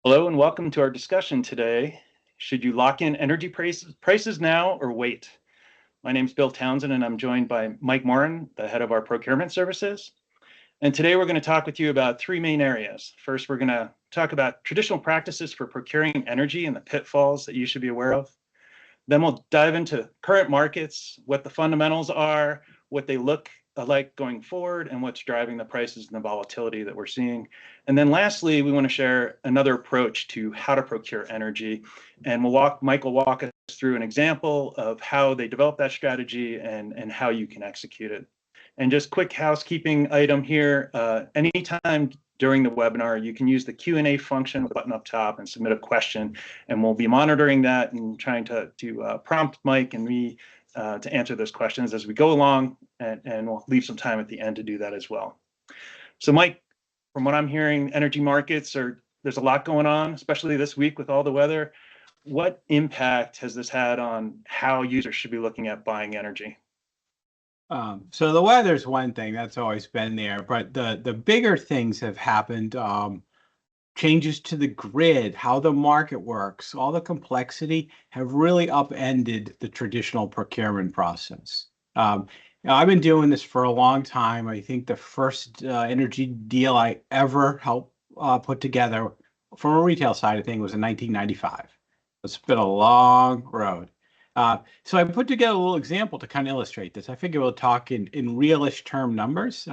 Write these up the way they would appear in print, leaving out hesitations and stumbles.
Hello and welcome to our discussion today. Should you lock in energy prices now or wait? My name is Bill Townsend and I'm joined by Mike Morin, the head of our procurement services. And today we're going to talk with you about three main areas. First, we're going to talk about traditional practices for procuring energy and the pitfalls that you should be aware of. Then we'll dive into current markets, what the fundamentals are, what they look like going forward, and what's driving the prices and the volatility that we're seeing. And then lastly, we want to share another approach to how to procure energy. And Mike will walk us through an example of how they develop that strategy and how you can execute it. And just quick housekeeping item here, anytime during the webinar, you can use the Q&A function with the button up top and submit a question, and we'll be monitoring that and trying to prompt Mike and me to answer those questions as we go along, and we'll leave some time at the end to do that as well. So Mike, from what I'm hearing, energy markets there's a lot going on, especially this week with all the weather. What impact has this had on how users should be looking at buying energy? So the weather's one thing that's always been there, but the bigger things have happened. Changes to the grid, how the market works, all the complexity have really upended the traditional procurement process. I've been doing this for a long time. I think the first energy deal I ever helped put together from a retail side of things was in 1995. It's been a long road. So I put together a little example to kind of illustrate this. I figure we'll talk in realish term numbers.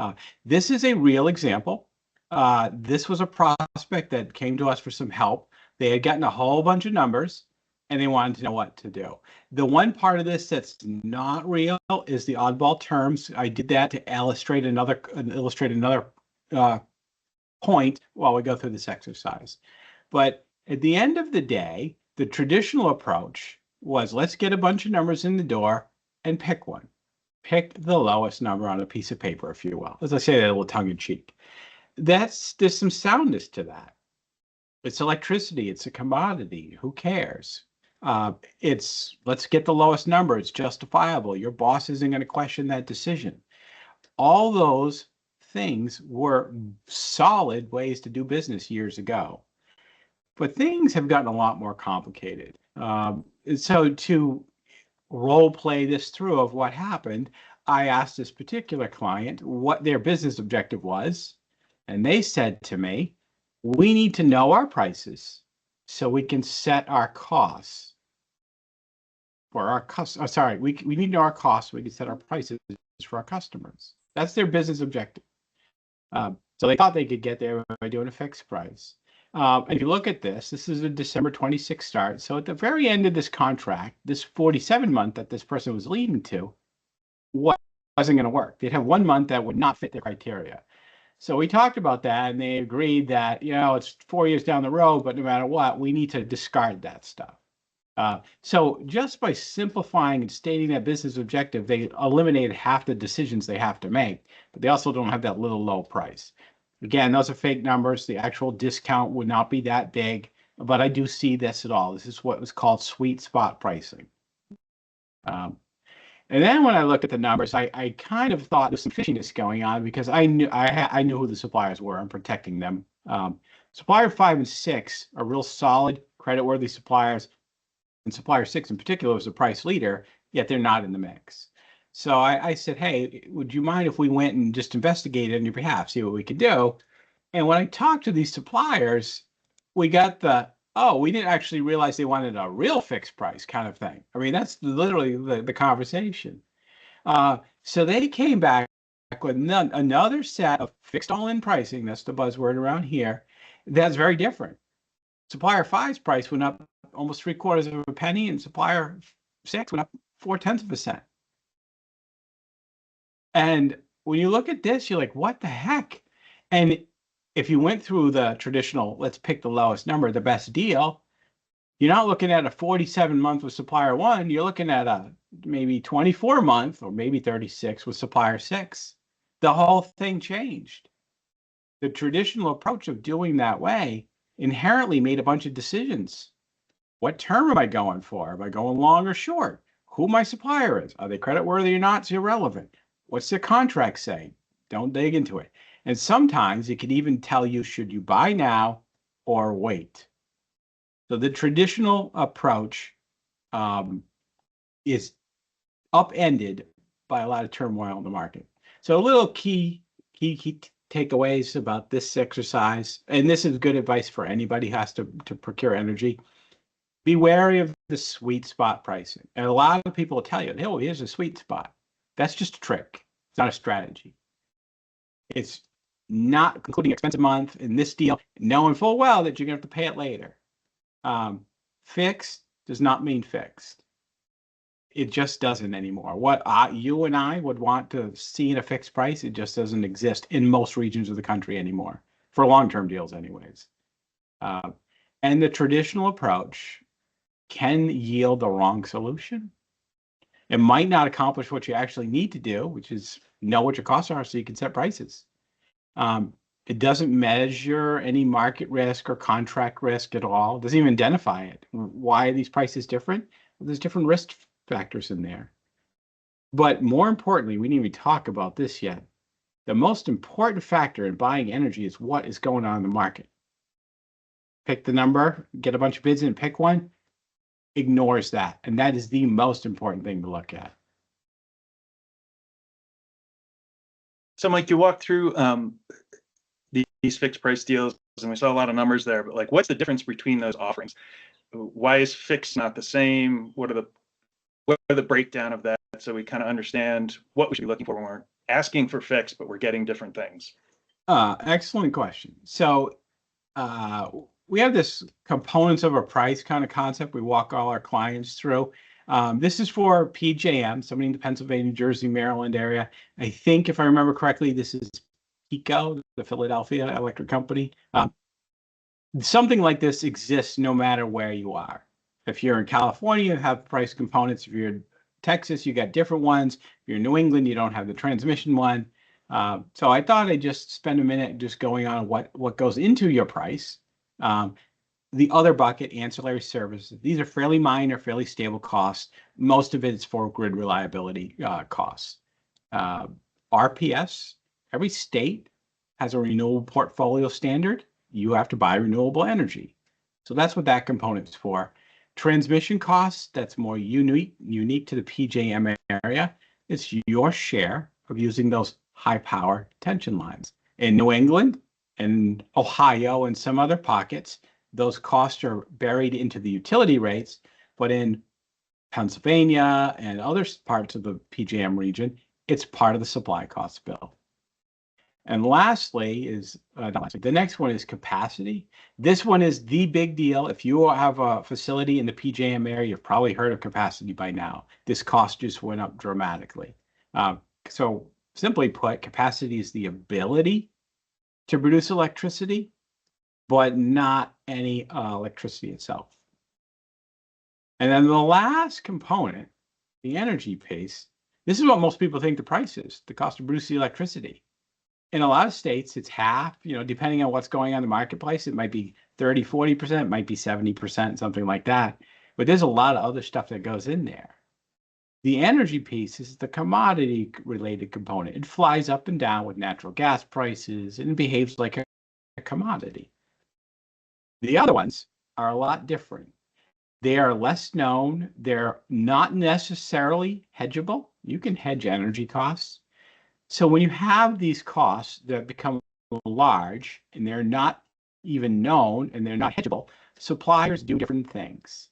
This is a real example. This was a prospect that came to us for some help. They had gotten a whole bunch of numbers and they wanted to know what to do. The one part of this that's not real is the oddball terms. I did that to illustrate another point while we go through this exercise. But at the end of the day, the traditional approach was let's get a bunch of numbers in the door and pick one. Pick the lowest number on a piece of paper, if you will. As I say that a little tongue in cheek. There's some soundness to that. It's electricity. It's a commodity. Who cares? It's let's get the lowest number. It's justifiable. Your boss isn't going to question that decision. All those things were solid ways to do business years ago. But things have gotten a lot more complicated. So to role play this through of what happened, I asked this particular client what their business objective was. And they said to me, we need to know our prices so we can set our costs for our customers. Sorry, we need to know our costs so we can set our prices for our customers. That's their business objective. So they thought they could get there by doing a fixed price. If you look at this is a December 26th start. So at the very end of this contract, this 47 month that this person was leading to wasn't going to work. They'd have 1 month that would not fit their criteria. So we talked about that and they agreed that, it's 4 years down the road, but no matter what, we need to discard that stuff. So just by simplifying and stating that business objective, they eliminated half the decisions they have to make, but they also don't have that little low price. Again, those are fake numbers. The actual discount would not be that big, but I do see this at all. This is what was called sweet spot pricing. And then when I looked at the numbers, I kind of thought there's some fishiness going on because I knew who the suppliers were. I'm protecting them. Supplier 5 and 6 are real solid, creditworthy suppliers, and supplier 6 in particular was a price leader, yet they're not in the mix. So I said, hey, would you mind if we went and just investigated on your behalf, see what we could do? And when I talked to these suppliers, we got we didn't actually realize they wanted a real fixed price kind of thing. I mean, that's literally the conversation. So they came back with another set of fixed all-in pricing, that's the buzzword around here, that's very different. Supplier 5's price went up almost 3/4 of a penny, and supplier 6 went up 0.4%. And when you look at this, you're like, what the heck? And if you went through the traditional, let's pick the lowest number, the best deal, you're not looking at a 47-month with supplier 1. You're looking at a maybe 24-month or maybe 36 with supplier 6. The whole thing changed. The traditional approach of doing that way inherently made a bunch of decisions. What term am I going for? Am I going long or short? Who my supplier is? Are they creditworthy or not? It's irrelevant. What's the contract say? Don't dig into it. And sometimes it can even tell you, should you buy now or wait? So the traditional approach is upended by a lot of turmoil in the market. So a little key takeaways about this exercise, and this is good advice for anybody who has to procure energy. Be wary of the sweet spot pricing. And a lot of people will tell you, oh, here's a sweet spot. That's just a trick. It's not a strategy. It's not including expensive month in this deal, knowing full well that you're going to have to pay it later. Fixed does not mean fixed. It just doesn't anymore. What you and I would want to see in a fixed price, it just doesn't exist in most regions of the country anymore, for long-term deals anyways. And the traditional approach can yield the wrong solution. It might not accomplish what you actually need to do, which is know what your costs are so you can set prices. It doesn't measure any market risk or contract risk at all. It doesn't even identify it. Why are these prices different? Well, there's different risk factors in there. But more importantly, we didn't even talk about this yet. The most important factor in buying energy is what is going on in the market. Pick the number, get a bunch of bids in, pick one, ignores that. And that is the most important thing to look at. So Mike, you walked through these fixed price deals, and we saw a lot of numbers there, but like, what's the difference between those offerings? Why is fixed not the same? What are the breakdown of that, so we kind of understand what we should be looking for when we're asking for fixed, but we're getting different things? Excellent question. So we have this components of a price kind of concept we walk all our clients through. This is for PJM, somebody in the Pennsylvania, New Jersey, Maryland area. I think, if I remember correctly, this is PECO, the Philadelphia Electric Company. Something like this exists no matter where you are. If you're in California, you have price components. If you're in Texas, you got different ones. If you're in New England, you don't have the transmission one. So I thought I'd just spend a minute just going on what goes into your price. The other bucket, ancillary services, these are fairly minor, fairly stable costs. Most of it is for grid reliability costs. RPS, every state has a renewable portfolio standard. You have to buy renewable energy. So that's what that component's for. Transmission costs, that's more unique to the PJM area. It's your share of using those high power tension lines. In New England and Ohio and some other pockets, those costs are buried into the utility rates, but in Pennsylvania and other parts of the PJM region, it's part of the supply cost bill. And lastly is, the next one is capacity. This one is the big deal. If you have a facility in the PJM area, you've probably heard of capacity by now. This cost just went up dramatically. So simply put, capacity is the ability to produce electricity, but not any electricity itself. And then the last component, the energy piece, this is what most people think the price is, the cost to produce the electricity. In a lot of states, it's half, depending on what's going on in the marketplace. It might be 30, 40%, it might be 70%, something like that. But there's a lot of other stuff that goes in there. The energy piece is the commodity related component. It flies up and down with natural gas prices and it behaves like a commodity. The other ones are a lot different. They are less known. They're not necessarily hedgeable. You can hedge energy costs. So when you have these costs that become large and they're not even known and they're not hedgeable, suppliers do different things.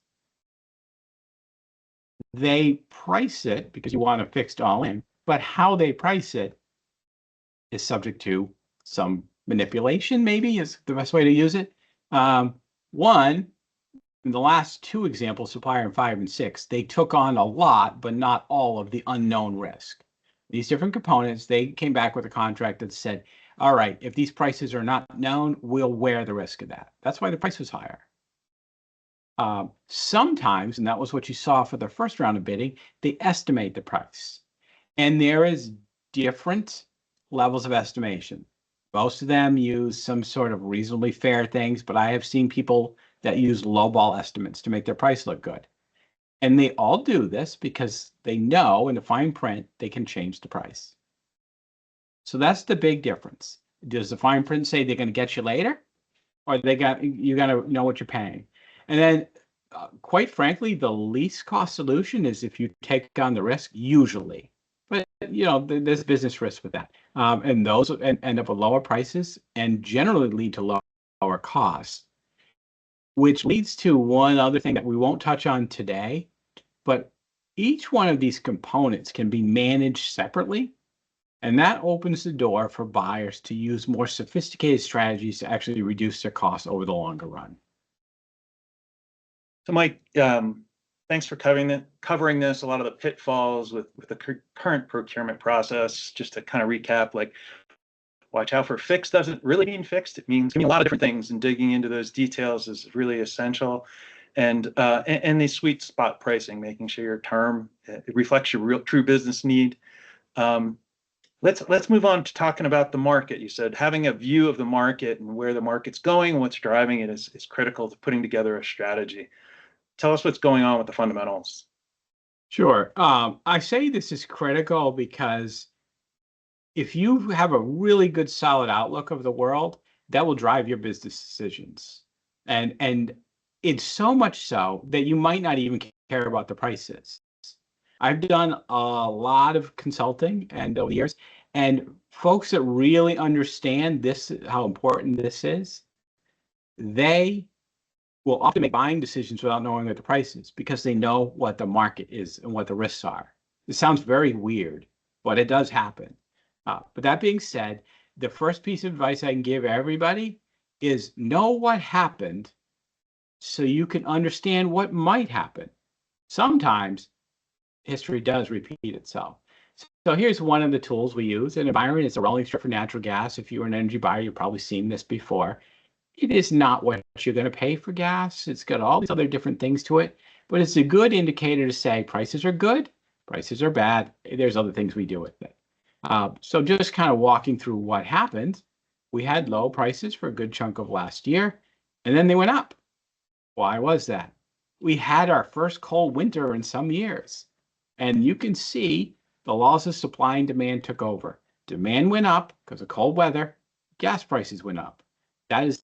They price it because you want a fixed all in, but how they price it is subject to some manipulation, maybe is the best way to use it. One, in the last two examples, supplier in 5 and 6, they took on a lot, but not all of the unknown risk. These different components, they came back with a contract that said, all right, if these prices are not known, we'll wear the risk of that. That's why the price was higher. Sometimes, and that was what you saw for the first round of bidding, they estimate the price. And there is different levels of estimation. Most of them use some sort of reasonably fair things, but I have seen people that use lowball estimates to make their price look good. And they all do this because they know in the fine print they can change the price. So that's the big difference. Does the fine print say they're going to get you later, or you got to know what you're paying? And then, quite frankly, the least cost solution is if you take on the risk, usually. But there's business risk with that, and those end up with lower prices and generally lead to lower costs, which leads to one other thing that we won't touch on today. But each one of these components can be managed separately, and that opens the door for buyers to use more sophisticated strategies to actually reduce their costs over the longer run. So, Mike, thanks for covering this. A lot of the pitfalls with the current procurement process. Just to kind of recap, like, watch out for fixed doesn't really mean fixed. It means a lot of different things, and digging into those details is really essential. And the sweet spot pricing, making sure your term it reflects your true business need. Let's move on to talking about the market. You said having a view of the market and where the market's going and what's driving it is critical to putting together a strategy. Tell us what's going on with the fundamentals. Sure. I say this is critical because if you have a really good, solid outlook of the world, that will drive your business decisions. And it's so much so that you might not even care about the prices. I've done a lot of consulting and over the years, and folks that really understand this, how important this is, they will often make buying decisions without knowing what the price is because they know what the market is and what the risks are. It sounds very weird, but it does happen. But that being said, the first piece of advice I can give everybody is know what happened so you can understand what might happen. Sometimes history does repeat itself. So here's one of the tools we use. And Environ is a rolling strip for natural gas. If you're an energy buyer, you've probably seen this before. It is not what you're going to pay for gas. It's got all these other different things to it, but it's a good indicator to say prices are good, prices are bad. There's other things we do with it. So just kind of walking through what happened, we had low prices for a good chunk of last year, and then they went up. Why was that? We had our first cold winter in some years, and you can see the laws of supply and demand took over. Demand went up because of cold weather, gas prices went up. That is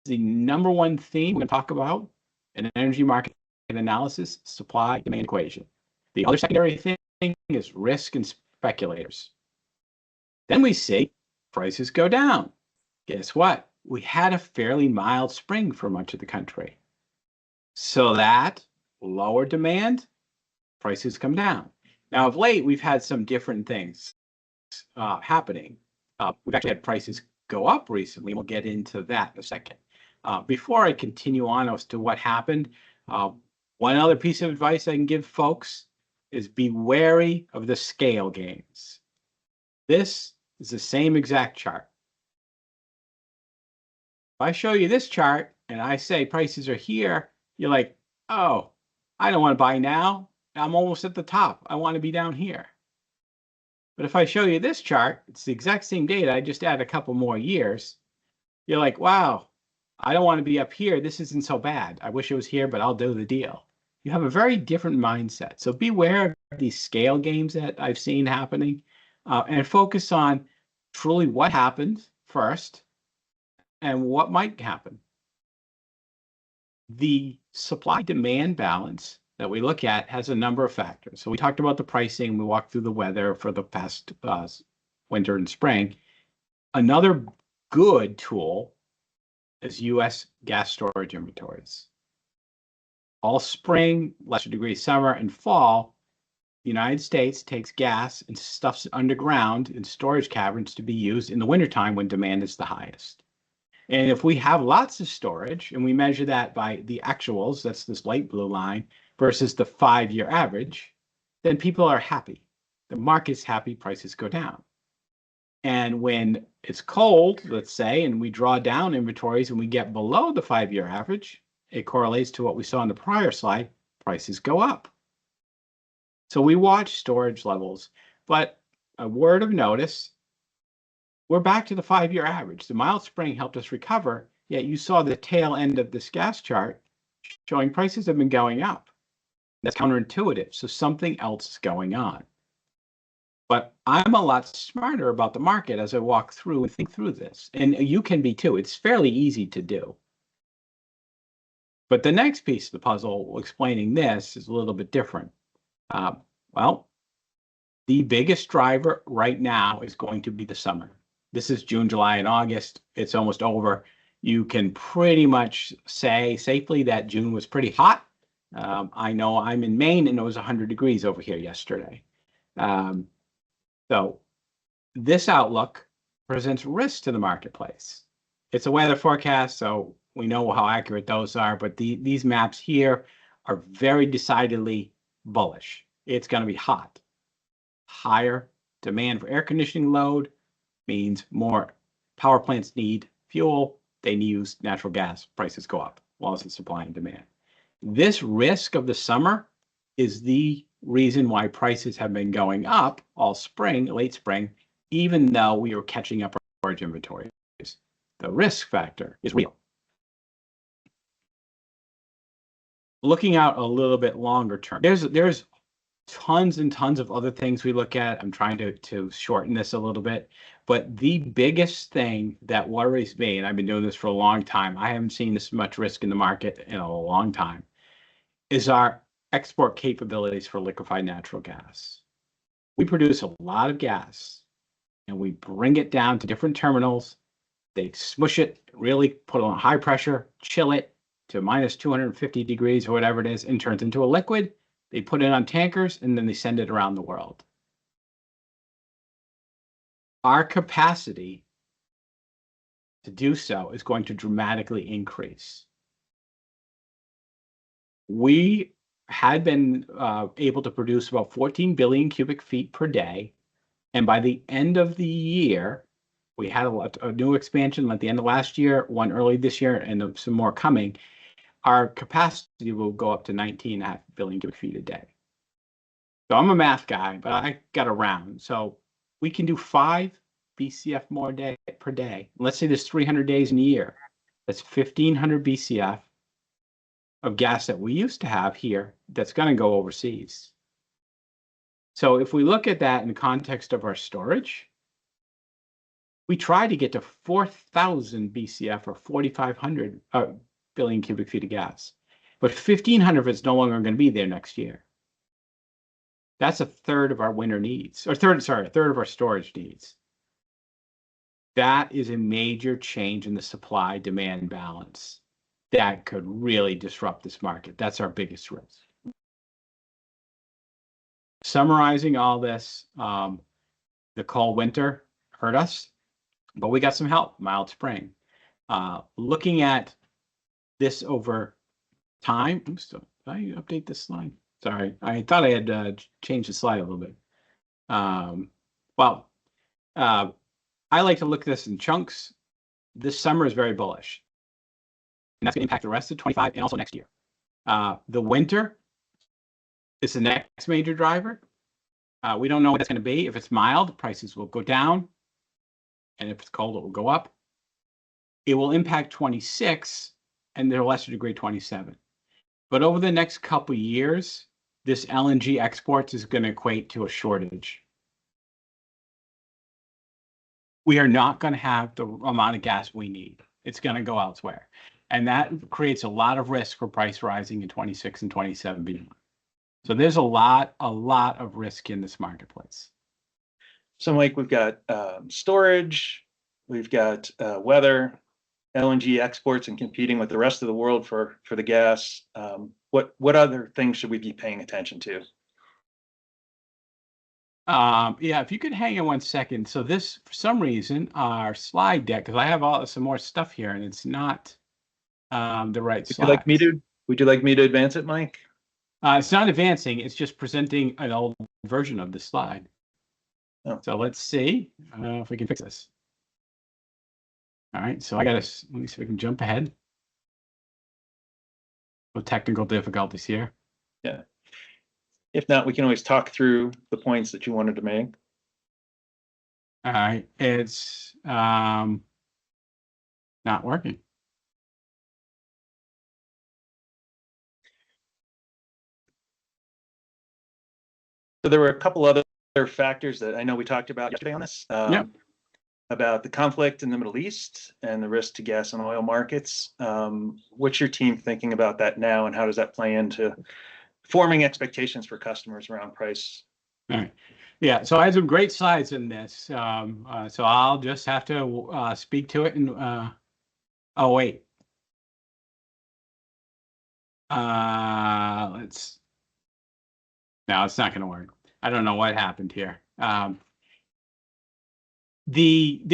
the number one theme we're going to talk about in energy market analysis, supply demand equation. The other secondary thing is risk and speculators. Then we see prices go down. Guess what? We had a fairly mild spring for much of the country. So that lower demand, prices come down. Now, of late, we've had some different things happening. We've actually had prices go up recently. We'll get into that in a second. Before I continue on as to what happened, one other piece of advice I can give folks is be wary of the scale games. This is the same exact chart. If I show you this chart and I say prices are here, you're like, oh, I don't want to buy now. I'm almost at the top. I want to be down here. But if I show you this chart, it's the exact same data. I just add a couple more years. You're like, wow, I don't want to be up here. This isn't so bad. I wish it was here, but I'll do the deal. You have a very different mindset. So beware of these scale games that I've seen happening and focus on truly what happened first and what might happen. The supply-demand balance that we look at has a number of factors. So we talked about the pricing. We walked through the weather for the past winter and spring. Another good tool is U.S. gas storage inventories. All spring, lesser degree summer, and fall, the United States takes gas and stuffs it underground in storage caverns to be used in the wintertime when demand is the highest. And if we have lots of storage and we measure that by the actuals, that's this light blue line, versus the 5-year average, then people are happy. The market's happy, prices go down. And when it's cold, let's say, and we draw down inventories and we get below the 5-year average, it correlates to what we saw in the prior slide, prices go up. So we watch storage levels, but a word of notice, we're back to the 5-year average. The mild spring helped us recover, yet you saw the tail end of this gas chart showing prices have been going up. That's counterintuitive, so something else is going on. But I'm a lot smarter about the market as I walk through and think through this. And you can be too. It's fairly easy to do. But the next piece of the puzzle explaining this is a little bit different. Well, the biggest driver right now is going to be the summer. This is June, July, and August. It's almost over. You can pretty much say safely that June was pretty hot. I know I'm in Maine and it was 100 degrees over here yesterday. So this outlook presents risk to the marketplace. It's a weather forecast, so we know how accurate those are, but these maps here are very decidedly bullish. It's going to be hot. Higher demand for air conditioning load means more power plants need fuel. They use natural gas. Prices go up. Laws of supply and demand. This risk of the summer is the reason why prices have been going up all spring, late spring, even though we are catching up our storage inventories. The risk factor is real. Looking out a little bit longer term, there's tons and tons of other things we look at. I'm trying to shorten this a little bit, but the biggest thing that worries me, and I've been doing this for a long time, I haven't seen this much risk in the market in a long time, is our export capabilities for liquefied natural gas. We produce a lot of gas and we bring it down to different terminals. They smush it, really put it on high pressure, chill it to minus 250 degrees or whatever it is, and turns into a liquid. They put it on tankers and then they send it around the world. Our capacity to do so is going to dramatically increase. We had been able to produce about 14 billion cubic feet per day. And by the end of the year, we had a new expansion at the end of last year, one early this year, and some more coming. Our capacity will go up to 19.5 billion cubic feet a day. So I'm a math guy, but I got around. So we can do 5 BCF more per day. Let's say there's 300 days in a year. That's 1,500 BCF of gas that we used to have here that's going to go overseas. So if we look at that in the context of our storage, we try to get to 4,000 BCF or 4,500 billion cubic feet of gas, but 1,500 of it's no longer going to be there next year. That's a third of our winter needs, or a third of our storage needs. That is a major change in the supply-demand balance that could really disrupt this market. That's our biggest risk. Summarizing all this, the cold winter hurt us, but we got some help, mild spring. Looking at this over time, oops, did I update this slide? Sorry, I thought I had changed the slide a little bit. I like to look at this in chunks. This summer is very bullish, and that's going to impact the rest of 25 and also next year. The winter is the next major driver. We don't know what that's going to be. If it's mild, prices will go down, and if it's cold, it will go up. It will impact 26, and to a lesser degree, 27. But over the next couple of years, this LNG exports is going to equate to a shortage. We are not going to have the amount of gas we need. It's going to go elsewhere. And that creates a lot of risk for price rising in 26 and 27 beyond. So there's a lot of risk in this marketplace. So Mike, we've got storage, we've got weather, LNG exports, and competing with the rest of the world for the gas. What other things should we be paying attention to? Yeah, if you could hang on 1 second. So this, for some reason, our slide deck, because I have some more stuff here, and it's not the right slide. Would you like me to advance it, Mike? It's not advancing. It's just presenting an old version of the slide. Oh. So let's see if we can fix this. All right, so let me see if we can jump ahead. No technical difficulties here. Yeah. If not, we can always talk through the points that you wanted to make. All right, it's not working. So there were a couple other factors that I know we talked about yesterday on this. Yep. about the conflict in the Middle East and the risk to gas and oil markets. What's your team thinking about that now, and how does that play into forming expectations for customers around price? All right. Yeah, so I had some great slides in this. So I'll just have to speak to it and oh wait. Let's No, it's not going to work. I don't know what happened here. The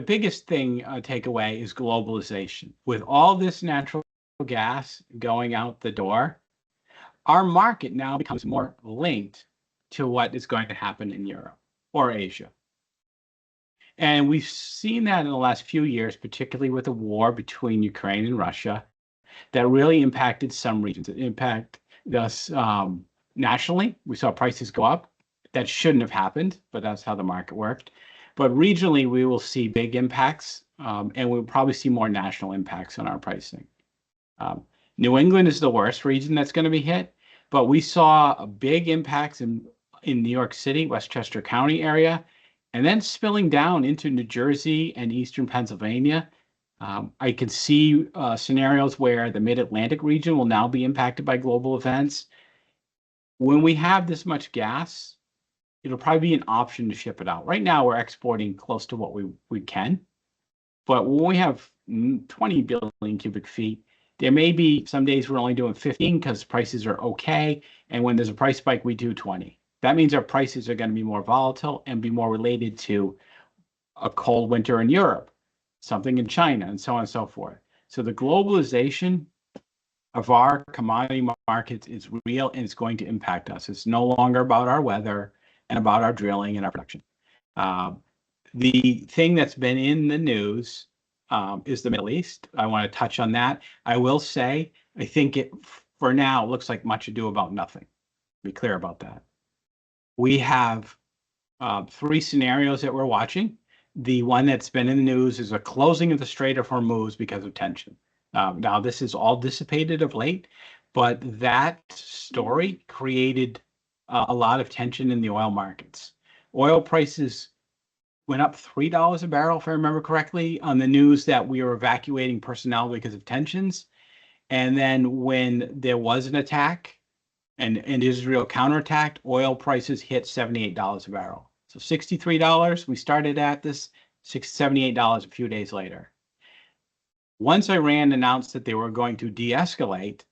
biggest thing takeaway is globalization. With all this natural gas going out the door, our market now becomes more linked to what is going to happen in Europe or Asia. And we've seen that in the last few years, particularly with the war between Ukraine and Russia, that really impacted some regions. It impacted us nationally. We saw prices go up. That shouldn't have happened, but that's how the market worked. But regionally, we will see big impacts, and we'll probably see more national impacts on our pricing. New England is the worst region that's going to be hit, but we saw big impacts in New York City, Westchester County area, and then spilling down into New Jersey and eastern Pennsylvania. I can see scenarios where the Mid-Atlantic region will now be impacted by global events. When we have this much gas, it'll probably be an option to ship it out. Right now, we're exporting close to what we can. But when we have 20 billion cubic feet, there may be some days we're only doing 15 because prices are okay. And when there's a price spike, we do 20. That means our prices are going to be more volatile and be more related to a cold winter in Europe, something in China, and so on and so forth. So the globalization of our commodity markets is real, and it's going to impact us. It's no longer about our weather and about our drilling and our production. The thing that's been in the news is the Middle East. I want to touch on that. I will say, I think it, for now, looks like much ado about nothing. Be clear about that. We have 3 scenarios that we're watching. The one that's been in the news is a closing of the Strait of Hormuz because of tension. Now, this is all dissipated of late, but that story created a lot of tension in the oil markets. Oil prices went up $3 a barrel, if I remember correctly, on the news that we were evacuating personnel because of tensions. And then when there was an attack and Israel counterattacked, oil prices hit $78 a barrel. So $63, we started at this, $78 a few days later. Once Iran announced that they were going to de-escalate,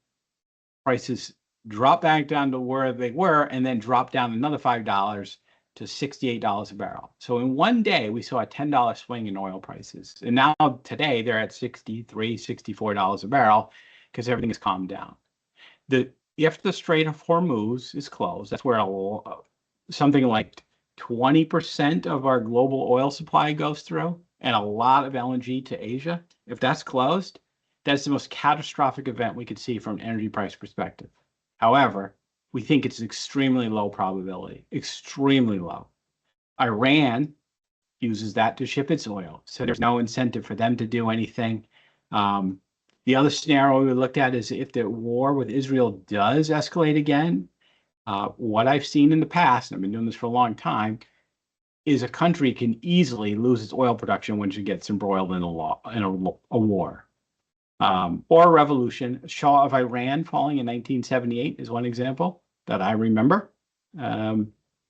prices dropped back down to where they were and then dropped down another $5 to $68 a barrel. So in one day, we saw a $10 swing in oil prices. And now today, they're at $63, $64 a barrel because everything has calmed down. If the Strait of Hormuz is closed, that's where something like 20% of our global oil supply goes through, and a lot of LNG to Asia. If that's closed, that's the most catastrophic event we could see from an energy price perspective. However, we think it's extremely low probability, extremely low. Iran uses that to ship its oil, so there's no incentive for them to do anything. The other scenario we looked at is if the war with Israel does escalate again. What I've seen in the past, and I've been doing this for a long time, is a country can easily lose its oil production when it gets embroiled in a war. Or a revolution. Shah of Iran falling in 1978 is one example that I remember.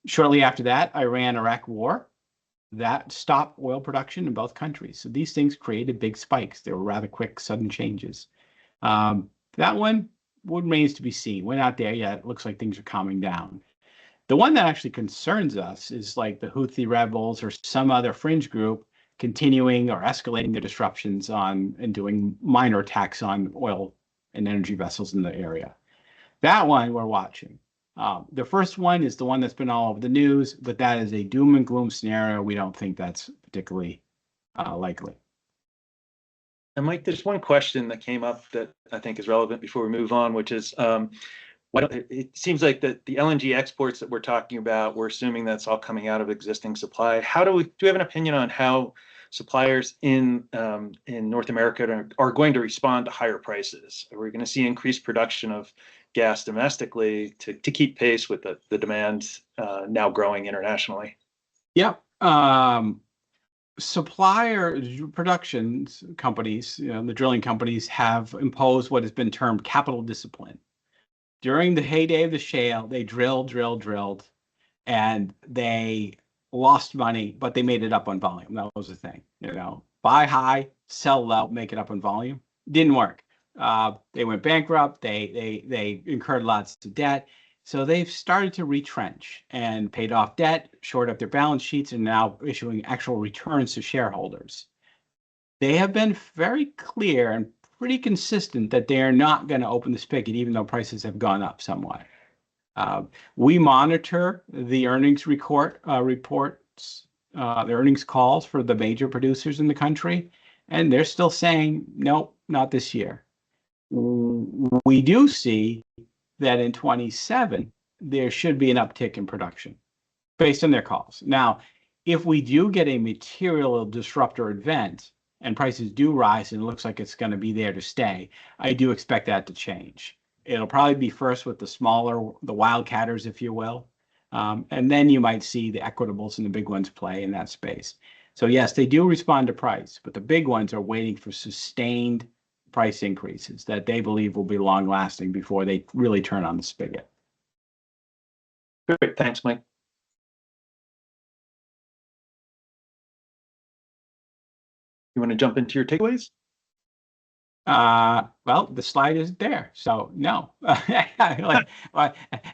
Shortly after that, Iran-Iraq war. That stopped oil production in both countries. So these things created big spikes. They were rather quick, sudden changes. That one remains to be seen. We're not there yet. It looks like things are calming down. The one that actually concerns us is like the Houthi rebels or some other fringe group continuing or escalating their disruptions on and doing minor attacks on oil and energy vessels in the area. That one we're watching. The first one is the one that's been all over the news, but that is a doom and gloom scenario. We don't think that's particularly likely. And Mike, there's one question that came up that I think is relevant before we move on, which is, it seems like the LNG exports that we're talking about, we're assuming that's all coming out of existing supply. Do we have an opinion on how suppliers in North America are going to respond to higher prices? Are we going to see increased production of gas domestically to keep pace with the demand now growing internationally? Yeah. supplier production companies, the drilling companies have imposed what has been termed capital discipline. During the heyday of the shale, they drilled, and they lost money, but they made it up on volume. That was the thing, buy high, sell low, make it up on volume. Didn't work. They went bankrupt. They incurred lots of debt. So they've started to retrench and paid off debt, shored up their balance sheets, and now issuing actual returns to shareholders. They have been very clear and pretty consistent that they are not going to open the spigot, even though prices have gone up somewhat. We monitor the earnings reports, the earnings calls for the major producers in the country, and they're still saying, nope, not this year. We do see that in 27, there should be an uptick in production based on their calls. Now, if we do get a material disruptor event and prices do rise and it looks like it's going to be there to stay, I do expect that to change. It'll probably be first with the smaller, the wildcatters, if you will. And then you might see the equitables and the big ones play in that space. So yes, they do respond to price, but the big ones are waiting for sustained price increases that they believe will be long lasting before they really turn on the spigot. Great, thanks, Mike. You want to jump into your takeaways? Well, the slide isn't there, so no.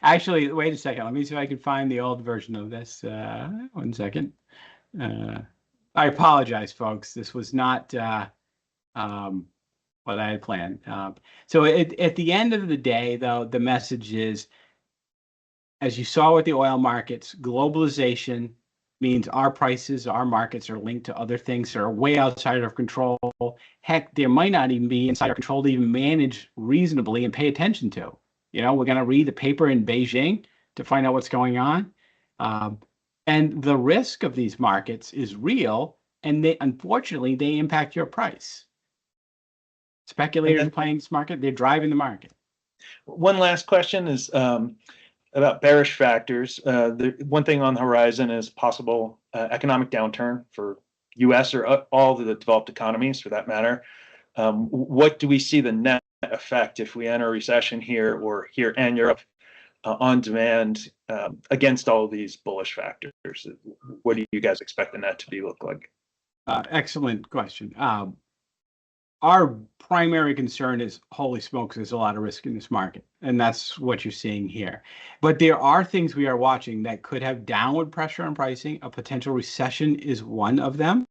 Actually, wait a second. Let me see if I can find the old version of this. 1 second. I apologize, folks. This was not what I had planned. So at the end of the day, though, the message is, as you saw with the oil markets, globalization means our prices, our markets are linked to other things that are way outside of control. Heck, there might not even be inside our control to even manage reasonably and pay attention to. We're going to read the paper in Beijing to find out what's going on. And the risk of these markets is real, and unfortunately, they impact your price. Speculators playing this market, they're driving the market. One last question is about bearish factors. The one thing on the horizon is possible economic downturn for U.S. or all the developed economies, for that matter. What do we see the net effect if we enter a recession here or here and Europe on demand against all of these bullish factors? What do you guys expect the net to look like? Excellent question. Our primary concern is, holy smokes, there's a lot of risk in this market. And that's what you're seeing here. But there are things we are watching that could have downward pressure on pricing. A potential recession is one of them.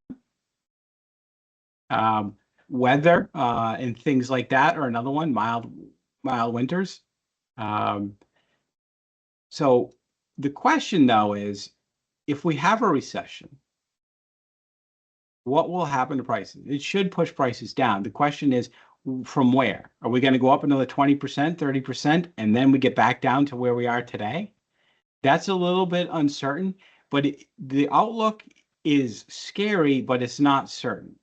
Weather and things like that are another one, mild winters. So the question, though, is if we have a recession, what will happen to prices? It should push prices down. The question is, from where? Are we going to go up another 20%, 30%, and then we get back down to where we are today? That's a little bit uncertain, but the outlook is scary, but it's not certain.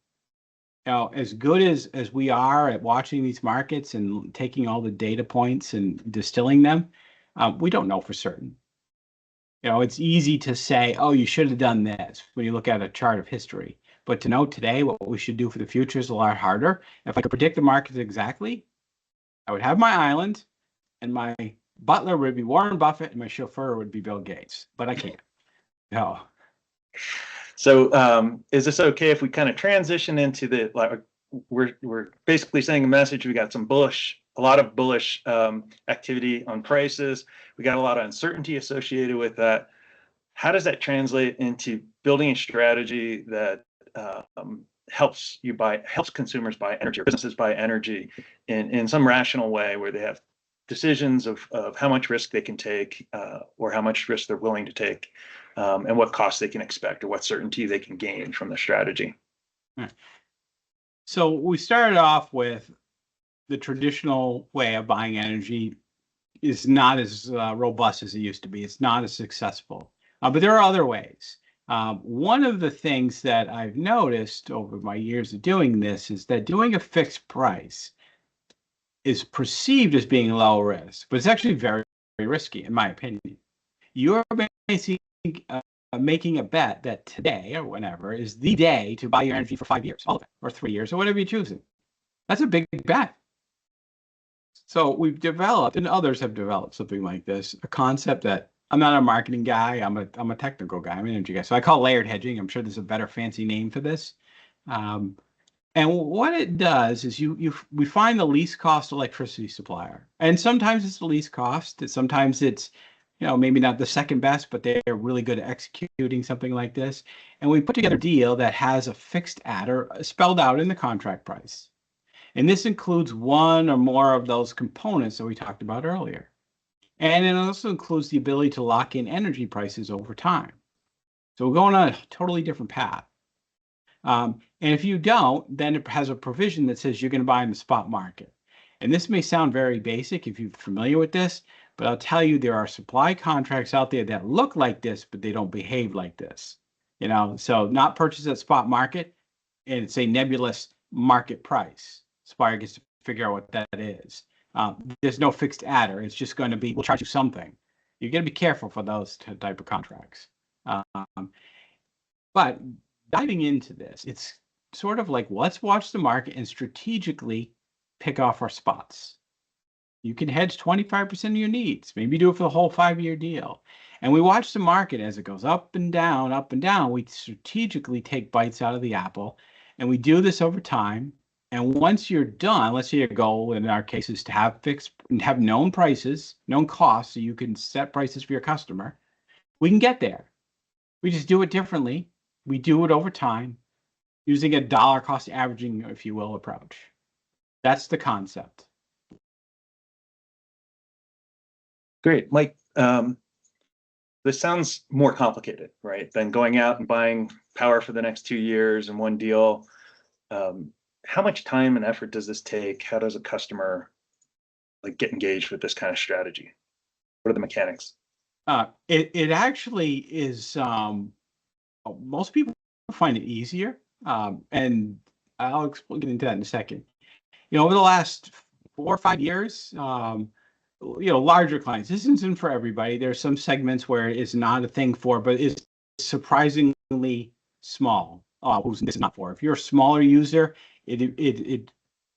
As good as we are at watching these markets and taking all the data points and distilling them, we don't know for certain. It's easy to say, oh, you should have done this when you look at a chart of history. But to know today what we should do for the future is a lot harder. If I could predict the markets exactly, I would have my island, and my butler would be Warren Buffett, and my chauffeur would be Bill Gates. But I can't. No. So is this okay if we kind of transition into we're basically saying a message? We got a lot of bullish activity on prices. We got a lot of uncertainty associated with that. How does that translate into building a strategy that helps consumers buy energy or businesses buy energy in some rational way, where they have decisions of how much risk they can take or how much risk they're willing to take, and what costs they can expect or what certainty they can gain from the strategy? So we started off with the traditional way of buying energy is not as robust as it used to be. It's not as successful, but there are other ways. One of the things that I've noticed over my years of doing this is that doing a fixed price is perceived as being low risk, but it's actually very, very risky, in my opinion. You're basically making a bet that today or whenever is the day to buy your energy for 5 years, all of it, or 3 years, or whatever you're choosing. That's a big bet. So we've developed, and others have developed something like this, a concept that I'm not a marketing guy. I'm a technical guy. I'm an energy guy. So I call layered hedging. I'm sure there's a better fancy name for this. Um, and what it does is we find the least cost electricity supplier, and sometimes it's the least cost. Sometimes it's maybe not the second best, but they're really good at executing something like this. And we put together a deal that has a fixed adder spelled out in the contract price. And this includes one or more of those components that we talked about earlier. And it also includes the ability to lock in energy prices over time. So we're going on a totally different path. And if you don't, then it has a provision that says you're going to buy in the spot market. And this may sound very basic if you're familiar with this, but I'll tell you there are supply contracts out there that look like this, but they don't behave like this. So not purchase at spot market, and it's a nebulous market price. Supplier gets to figure out what that is. There's no fixed adder. It's just going to be, we'll charge you something. You're going to be careful for those type of contracts. But diving into this, it's sort of like, let's watch the market and strategically pick off our spots. You can hedge 25% of your needs, maybe do it for the whole 5-year deal. And we watch the market as it goes up and down, up and down. We strategically take bites out of the apple, and we do this over time. And once you're done, let's say your goal in our case is to have fixed and have known prices, known costs, so you can set prices for your customer. We can get there. We just do it differently. We do it over time using a dollar cost averaging, if you will, approach. That's the concept. Great. Mike, this sounds more complicated, right, than going out and buying power for the next 2 years in one deal. How much time and effort does this take? How does a customer get engaged with this kind of strategy? What are the mechanics? It actually is. Most people find it easier, and I'll get into that in a second. Over the last 4 or 5 years, larger clients. This isn't for everybody. There's some segments where it's not a thing for, but it's surprisingly small. Who's this not for? If you're a smaller user, it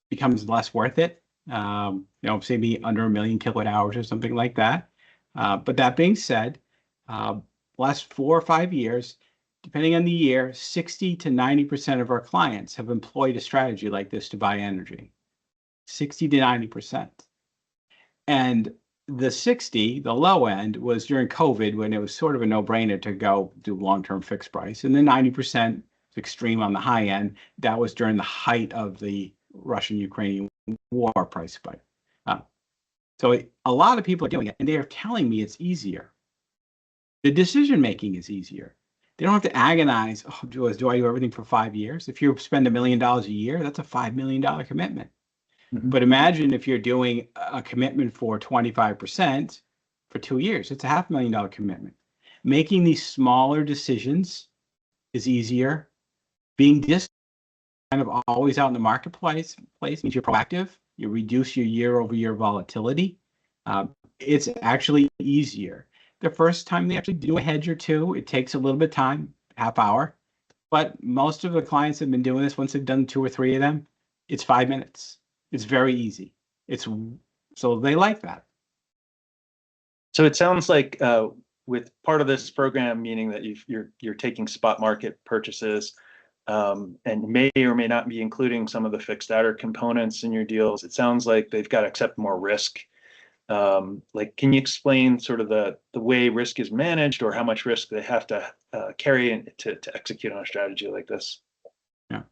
becomes less worth it. Say maybe under 1 million kilowatt hours or something like that. But that being said, last 4 or 5 years, depending on the year, 60 to 90% of our clients have employed a strategy like this to buy energy. 60 to 90%. And the 60, the low end, was during COVID when it was sort of a no-brainer to go do long-term fixed price. And the 90% extreme on the high end, that was during the height of the Russian-Ukrainian war price spike. So a lot of people are doing it, and they are telling me it's easier. The decision-making is easier. They don't have to agonize, do I do everything for 5 years? If you spend $1 million a year, that's a $5 million commitment. Mm-hmm. But imagine if you're doing a commitment for 25% for 2 years, it's a $500,000 commitment. Making these smaller decisions is easier. Being kind of always out in the marketplace means you're proactive. You reduce your year-over-year volatility. It's actually easier. The first time they actually do a hedge or two, it takes a little bit of time, half hour. But most of the clients have been doing this, once they've done 2 or 3 of them, it's 5 minutes. It's very easy. So they like that. So it sounds like with part of this program, meaning that you're taking spot market purchases, and may or may not be including some of the fixed adder components in your deals. It sounds like they've got to accept more risk. Can you explain sort of the way risk is managed, or how much risk they have to carry to execute on a strategy like this? Yeah.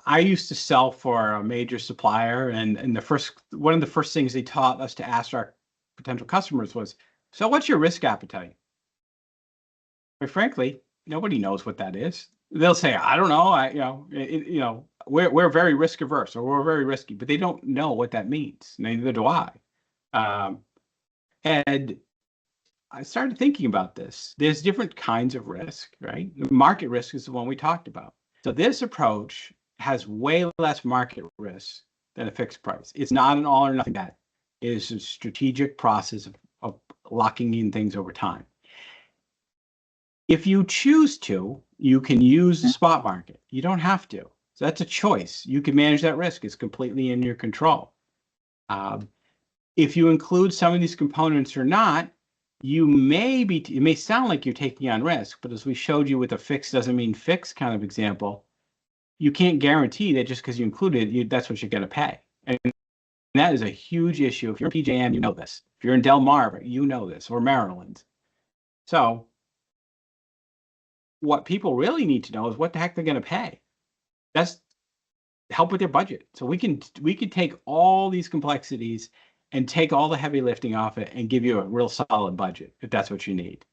I used to sell for a major supplier, and one of the first things they taught us to ask our potential customers was, "So what's your risk appetite?" But frankly, nobody knows what that is. They'll say, "I don't know. We're very risk averse, or we're very risky," but they don't know what that means. Neither do I. And I started thinking about this. There's different kinds of risk, right? The market risk is the one we talked about. So this approach has way less market risk than a fixed price. It's not an all or nothing bet. It is a strategic process of locking in things over time. If you choose to, you can use the spot market. You don't have to. So that's a choice. You can manage that risk. It's completely in your control. If you include some of these components or not, it may sound like you're taking on risk, but as we showed you with a fixed doesn't mean fixed kind of example, you can't guarantee that just because you include it, that's what you're going to pay. And that is a huge issue. If you're in PJM, you know this. If you're in Del Mar, you know this, or Maryland. So what people really need to know is what the heck they're going to pay. That's help with their budget. So we can take all these complexities and take all the heavy lifting off it and give you a real solid budget if that's what you need.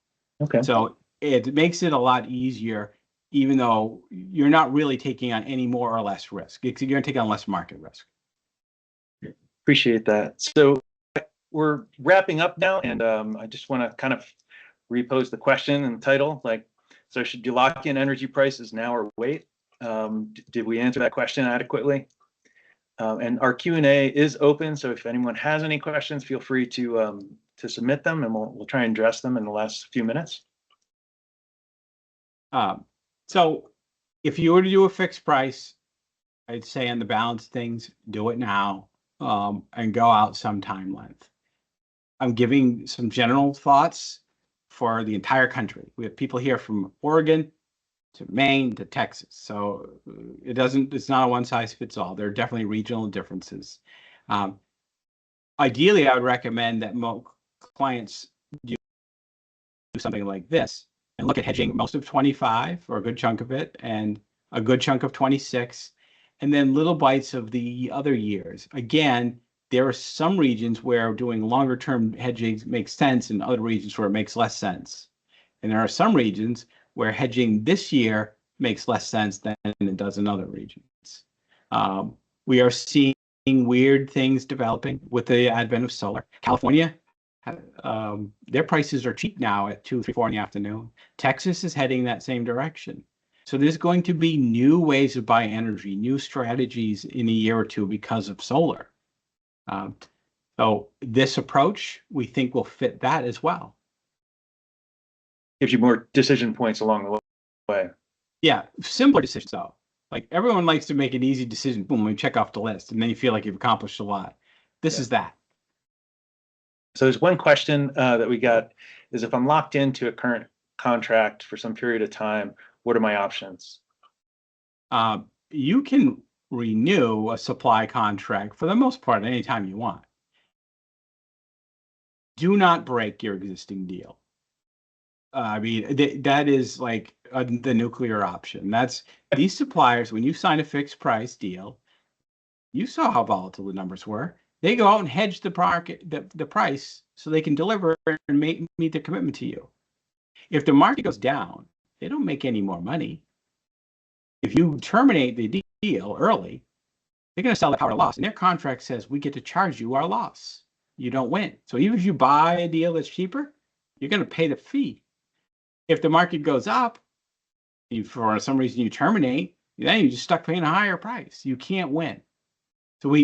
Okay. So it makes it a lot easier, even though you're not really taking on any more or less risk. You're going to take on less market risk. Appreciate that. So we're wrapping up now, and I just want to kind of repose the question and title, like, so should you lock in energy prices now or wait? Did we answer that question adequately? And our Q&A is open, so if anyone has any questions, feel free to submit them, and we'll try and address them in the last few minutes. So if you were to do a fixed price, I'd say on the balance things, do it now, and go out some time length. I'm giving some general thoughts for the entire country. We have people here from Oregon to Maine to Texas. So it's not a one size fits all. There are definitely regional differences. Ideally, I would recommend that clients do something like this and look at hedging most of 25 or a good chunk of it and a good chunk of 26, and then little bites of the other years. Again, there are some regions where doing longer term hedging makes sense and other regions where it makes less sense. And there are some regions where hedging this year makes less sense than it does in other regions. We are seeing weird things developing with the advent of solar. California, their prices are cheap now at 2, 3, 4 in the afternoon. Texas is heading that same direction. So there's going to be new ways of buying energy, new strategies in a year or two because of solar. So this approach, we think, will fit that as well. Gives you more decision points along the way. Yeah, simpler decisions though. Like everyone likes to make an easy decision, boom, we check off the list, and then you feel like you've accomplished a lot. This is that. So there's one question that we got is, if I'm locked into a current contract for some period of time, what are my options? You can renew a supply contract for the most part anytime you want. Do not break your existing deal. I mean, that is like the nuclear option. That's these suppliers, when you sign a fixed price deal, you saw how volatile the numbers were. They go out and hedge the price so they can deliver and meet their commitment to you. If the market goes down, they don't make any more money. If you terminate the deal early, they're going to sell the power at a loss. And their contract says we get to charge you our loss. You don't win. So even if you buy a deal that's cheaper, you're going to pay the fee. If the market goes up, for some reason you terminate, then you're just stuck paying a higher price. You can't win. So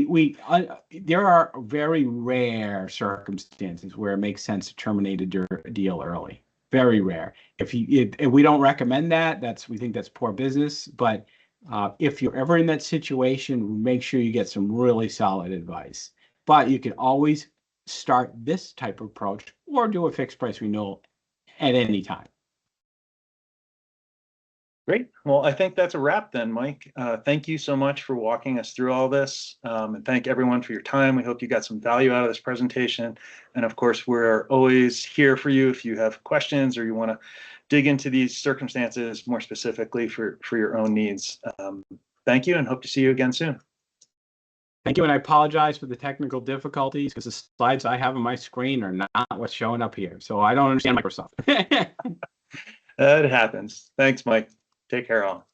there are very rare circumstances where it makes sense to terminate a deal early. Very rare. If we don't recommend that, we think that's poor business. But if you're ever in that situation, make sure you get some really solid advice. But you can always start this type of approach or do a fixed price renewal at any time. Great. Well, I think that's a wrap then, Mike. Thank you so much for walking us through all this. And thank everyone for your time. We hope you got some value out of this presentation. And of course, we're always here for you if you have questions or you want to dig into these circumstances more specifically for your own needs. Thank you and hope to see you again soon. Thank you. And I apologize for the technical difficulties because the slides I have on my screen are not what's showing up here. So I don't understand Microsoft. It happens. Thanks, Mike. Take care all.